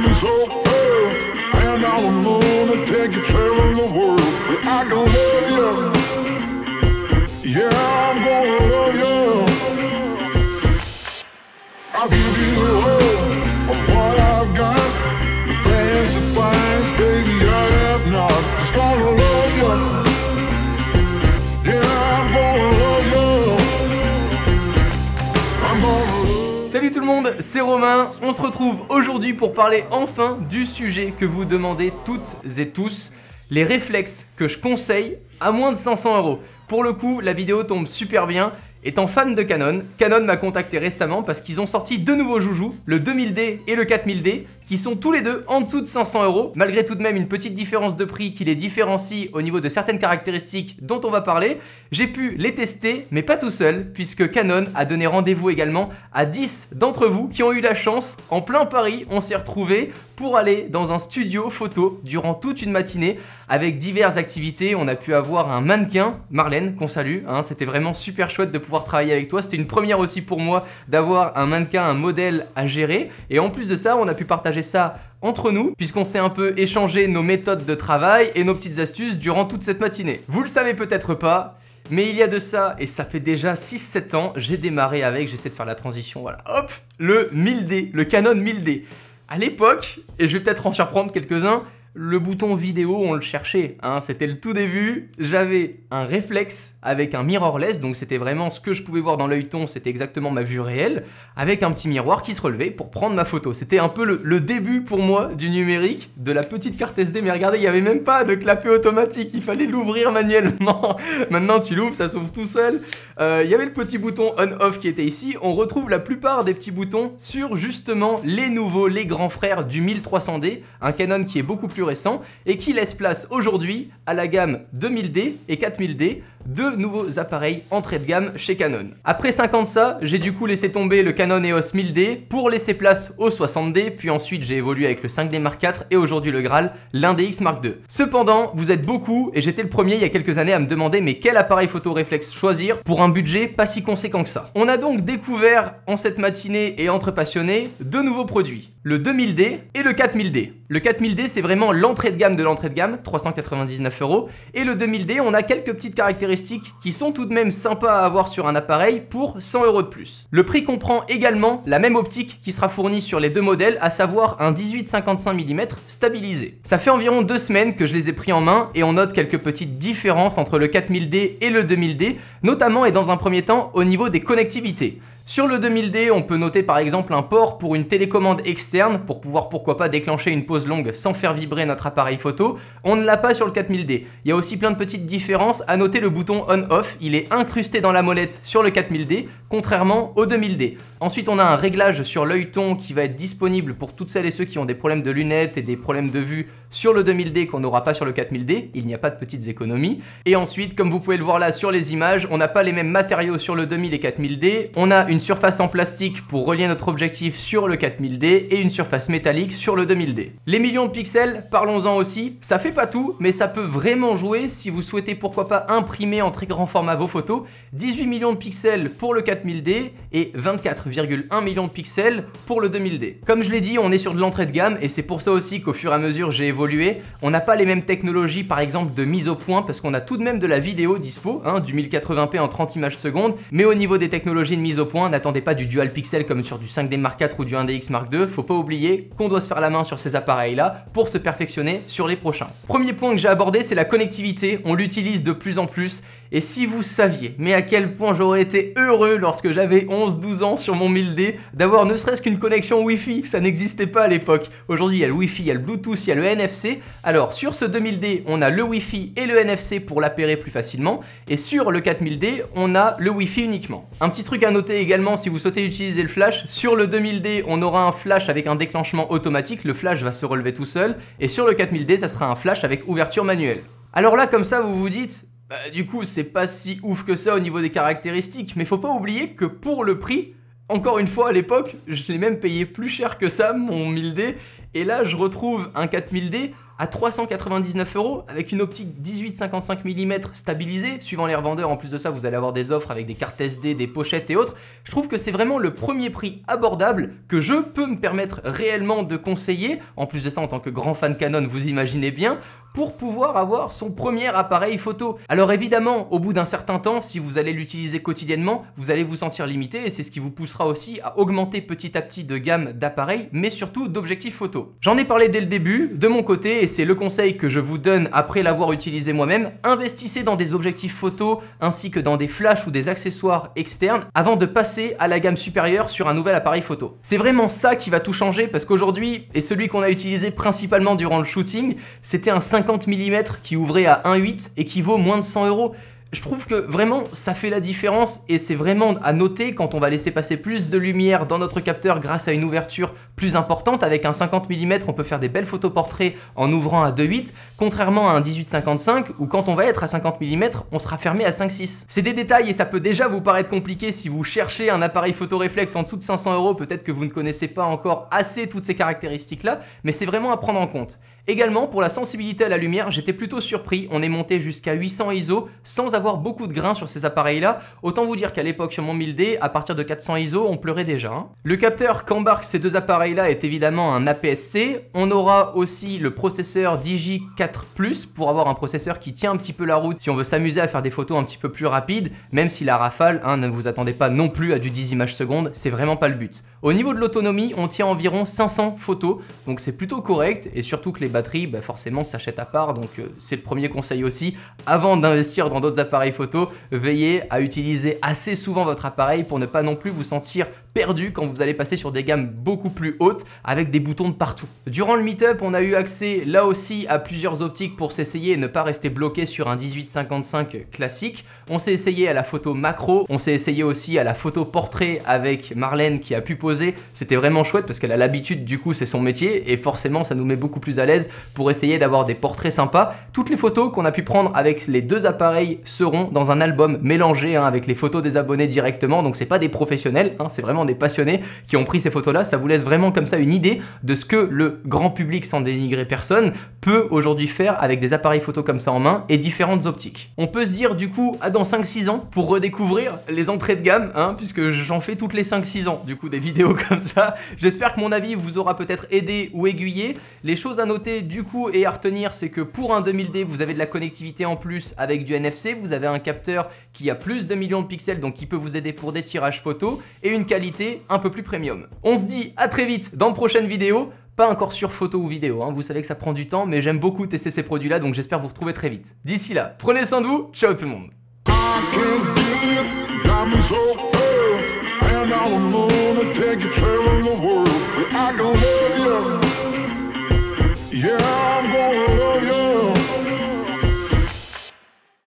coming so fast, and I'm gonna take you traveling the world. But I can love you, yeah, I'm gonna love you. I'll give you the whole of what I've got, the fancy finds, baby, I have not. Just gonna love you, yeah, I'm gonna love you. I'm gonna love. Salut tout le monde, c'est Romain. On se retrouve aujourd'hui pour parler enfin du sujet que vous demandez toutes et tous, les réflexes que je conseille à moins de 500 €. Pour le coup, la vidéo tombe super bien. Étant fan de Canon, Canon m'a contacté récemment parce qu'ils ont sorti deux nouveaux joujoux, le 2000D et le 4000D, qui sont tous les deux en dessous de 500 €, malgré tout de même une petite différence de prix qui les différencie au niveau de certaines caractéristiques dont on va parler. J'ai pu les tester, mais pas tout seul, puisque Canon a donné rendez-vous également à 10 d'entre vous qui ont eu la chance, en plein Paris, on s'est retrouvés pour aller dans un studio photo durant toute une matinée avec diverses activités. On a pu avoir un mannequin, Marlène, qu'on salue, hein, c'était vraiment super chouette de pouvoir travailler avec toi. C'était une première aussi pour moi d'avoir un mannequin, un modèle à gérer. Et en plus de ça, on a pu partager ça entre nous, puisqu'on s'est un peu échangé nos méthodes de travail et nos petites astuces durant toute cette matinée. Vous le savez peut-être pas, mais il y a de ça, et ça fait déjà 6-7 ans, j'ai démarré avec, j'essaie de faire la transition, voilà, hop, le 1000D, le Canon 1000D. À l'époque, et je vais peut-être en surprendre quelques-uns, le bouton vidéo, on le cherchait, hein, c'était le tout début. J'avais un réflexe avec un mirrorless, donc c'était vraiment ce que je pouvais voir dans l'œilleton, c'était exactement ma vue réelle, avec un petit miroir qui se relevait pour prendre ma photo. C'était un peu le début pour moi du numérique, de la petite carte SD, mais regardez, il n'y avait même pas de clapet automatique, il fallait l'ouvrir manuellement. Maintenant tu l'ouvres, ça s'ouvre tout seul. Il y avait le petit bouton on-off qui était ici. On retrouve la plupart des petits boutons sur justement les nouveaux, les grands frères du 1300D, un Canon qui est beaucoup plus récent et qui laisse place aujourd'hui à la gamme 2000D et 4000D, deux nouveaux appareils entrée de gamme chez Canon. Après 5 ans de ça, j'ai du coup laissé tomber le Canon EOS 1000D pour laisser place au 60D, puis ensuite j'ai évolué avec le 5D Mark IV et aujourd'hui le Graal, l'Index Mark II. Cependant, vous êtes beaucoup, et j'étais le premier il y a quelques années à me demander mais quel appareil photo réflexe choisir pour un budget pas si conséquent que ça. On a donc découvert en cette matinée et entre passionnés deux nouveaux produits, le 2000D et le 4000D. Le 4000D c'est vraiment l'entrée de gamme de l'entrée de gamme, 399 €, et le 2000D on a quelques petites caractéristiques qui sont tout de même sympas à avoir sur un appareil pour 100 € de plus. Le prix comprend également la même optique qui sera fournie sur les deux modèles, à savoir un 18-55 mm stabilisé. Ça fait environ 2 semaines que je les ai pris en main et on note quelques petites différences entre le 4000D et le 2000D, notamment et dans un premier temps au niveau des connectivités. Sur le 2000D, on peut noter par exemple un port pour une télécommande externe pour pouvoir pourquoi pas déclencher une pause longue sans faire vibrer notre appareil photo. On ne l'a pas sur le 4000D. Il y a aussi plein de petites différences. À noter le bouton on-off, il est incrusté dans la molette sur le 4000D, contrairement au 2000D. Ensuite, on a un réglage sur l'œilleton qui va être disponible pour toutes celles et ceux qui ont des problèmes de lunettes et des problèmes de vue sur le 2000D qu'on n'aura pas sur le 4000D. Il n'y a pas de petites économies. Et ensuite, comme vous pouvez le voir là sur les images, on n'a pas les mêmes matériaux sur le 2000 et 4000D. On a une surface en plastique pour relier notre objectif sur le 4000D et une surface métallique sur le 2000D. Les millions de pixels, parlons-en aussi. Ça fait pas tout, mais ça peut vraiment jouer si vous souhaitez pourquoi pas imprimer en très grand format vos photos. 18 millions de pixels pour le 4000D et 24,1 millions de pixels pour le 2000D. Comme je l'ai dit, on est sur de l'entrée de gamme et c'est pour ça aussi qu'au fur et à mesure j'ai évolué. On n'a pas les mêmes technologies par exemple de mise au point parce qu'on a tout de même de la vidéo dispo, hein, du 1080p en 30 images secondes, mais au niveau des technologies de mise au point, n'attendez pas du dual pixel comme sur du 5D Mark IV ou du 1DX Mark II, faut pas oublier qu'on doit se faire la main sur ces appareils là pour se perfectionner sur les prochains. Premier point que j'ai abordé, c'est la connectivité, on l'utilise de plus en plus. Et si vous saviez, mais à quel point j'aurais été heureux lorsque j'avais 11-12 ans sur mon 1000D d'avoir ne serait-ce qu'une connexion Wi-Fi, ça n'existait pas à l'époque. Aujourd'hui il y a le Wi-Fi, il y a le Bluetooth, il y a le NFC. Alors sur ce 2000D, on a le Wi-Fi et le NFC pour l'appairer plus facilement. Et sur le 4000D, on a le Wi-Fi uniquement. Un petit truc à noter également si vous souhaitez utiliser le flash, sur le 2000D, on aura un flash avec un déclenchement automatique, le flash va se relever tout seul. Et sur le 4000D, ça sera un flash avec ouverture manuelle. Alors là, comme ça, vous vous dites... du coup, c'est pas si ouf que ça au niveau des caractéristiques, mais faut pas oublier que pour le prix, encore une fois à l'époque, je l'ai même payé plus cher que ça, mon 1000D, et là je retrouve un 4000D à 399 € avec une optique 18-55 mm stabilisée. Suivant les revendeurs, en plus de ça, vous allez avoir des offres avec des cartes SD, des pochettes et autres. Je trouve que c'est vraiment le premier prix abordable que je peux me permettre réellement de conseiller. En plus de ça, en tant que grand fan Canon, vous imaginez bien, pour pouvoir avoir son premier appareil photo. Alors évidemment, au bout d'un certain temps, si vous allez l'utiliser quotidiennement, vous allez vous sentir limité et c'est ce qui vous poussera aussi à augmenter petit à petit de gamme d'appareils, mais surtout d'objectifs photo. J'en ai parlé dès le début, de mon côté, et c'est le conseil que je vous donne après l'avoir utilisé moi-même, investissez dans des objectifs photo ainsi que dans des flashs ou des accessoires externes avant de passer à la gamme supérieure sur un nouvel appareil photo. C'est vraiment ça qui va tout changer parce qu'aujourd'hui, et celui qu'on a utilisé principalement durant le shooting, c'était un 50 mm qui ouvrait à 1.8 et qui vaut moins de 100 €. Je trouve que vraiment ça fait la différence et c'est vraiment à noter quand on va laisser passer plus de lumière dans notre capteur grâce à une ouverture plus importante. Avec un 50 mm on peut faire des belles photos portraits en ouvrant à 2.8 contrairement à un 18-55 où quand on va être à 50 mm on sera fermé à 5.6. C'est des détails et ça peut déjà vous paraître compliqué si vous cherchez un appareil photo réflexe en dessous de 500 €. Peut-être que vous ne connaissez pas encore assez toutes ces caractéristiques là, mais c'est vraiment à prendre en compte. Également, pour la sensibilité à la lumière, j'étais plutôt surpris. On est monté jusqu'à 800 ISO sans avoir beaucoup de grains sur ces appareils-là. Autant vous dire qu'à l'époque, sur mon 1000D, à partir de 400 ISO, on pleurait déjà. Hein. Le capteur qu'embarquent ces deux appareils-là est évidemment un APS-C. On aura aussi le processeur Digi4+, pour avoir un processeur qui tient un petit peu la route si on veut s'amuser à faire des photos un petit peu plus rapides, même si la rafale, hein, ne vous attendez pas non plus à du 10 images secondes, c'est vraiment pas le but. Au niveau de l'autonomie, on tient environ 500 photos, donc c'est plutôt correct, et surtout que les batteries, bah forcément, s'achètent à part, donc c'est le premier conseil aussi. Avant d'investir dans d'autres appareils photo, veillez à utiliser assez souvent votre appareil pour ne pas non plus vous sentir perdu quand vous allez passer sur des gammes beaucoup plus hautes avec des boutons de partout. Durant le meet-up, on a eu accès là aussi à plusieurs optiques pour s'essayer et ne pas rester bloqué sur un 18-55 classique. On s'est essayé à la photo macro, on s'est essayé aussi à la photo portrait avec Marlène qui a pu poser. C'était vraiment chouette parce qu'elle a l'habitude, du coup c'est son métier et forcément ça nous met beaucoup plus à l'aise pour essayer d'avoir des portraits sympas. Toutes les photos qu'on a pu prendre avec les deux appareils seront dans un album mélangé avec les photos des abonnés directement, donc c'est pas des professionnels, c'est vraiment des passionnés qui ont pris ces photos là. Ça vous laisse vraiment comme ça une idée de ce que le grand public, sans dénigrer personne, peut aujourd'hui faire avec des appareils photo comme ça en main et différentes optiques. On peut se dire du coup dans 5-6 ans pour redécouvrir les entrées de gamme, puisque j'en fais toutes les 5-6 ans du coup des vidéos comme ça. J'espère que mon avis vous aura peut-être aidé ou aiguillé. Les choses à noter du coup et à retenir, c'est que pour un 2000D vous avez de la connectivité en plus avec du NFC, vous avez un capteur qui a plus de millions de pixels donc qui peut vous aider pour des tirages photos et une qualité un peu plus premium. On se dit à très vite dans de prochaines vidéos. Pas encore sur photo ou vidéo, vous savez que ça prend du temps, mais j'aime beaucoup tester ces produits là donc j'espère vous retrouver très vite. D'ici là, prenez soin de vous, ciao tout le monde. Diamonds so pale, and I will take you traveling the world.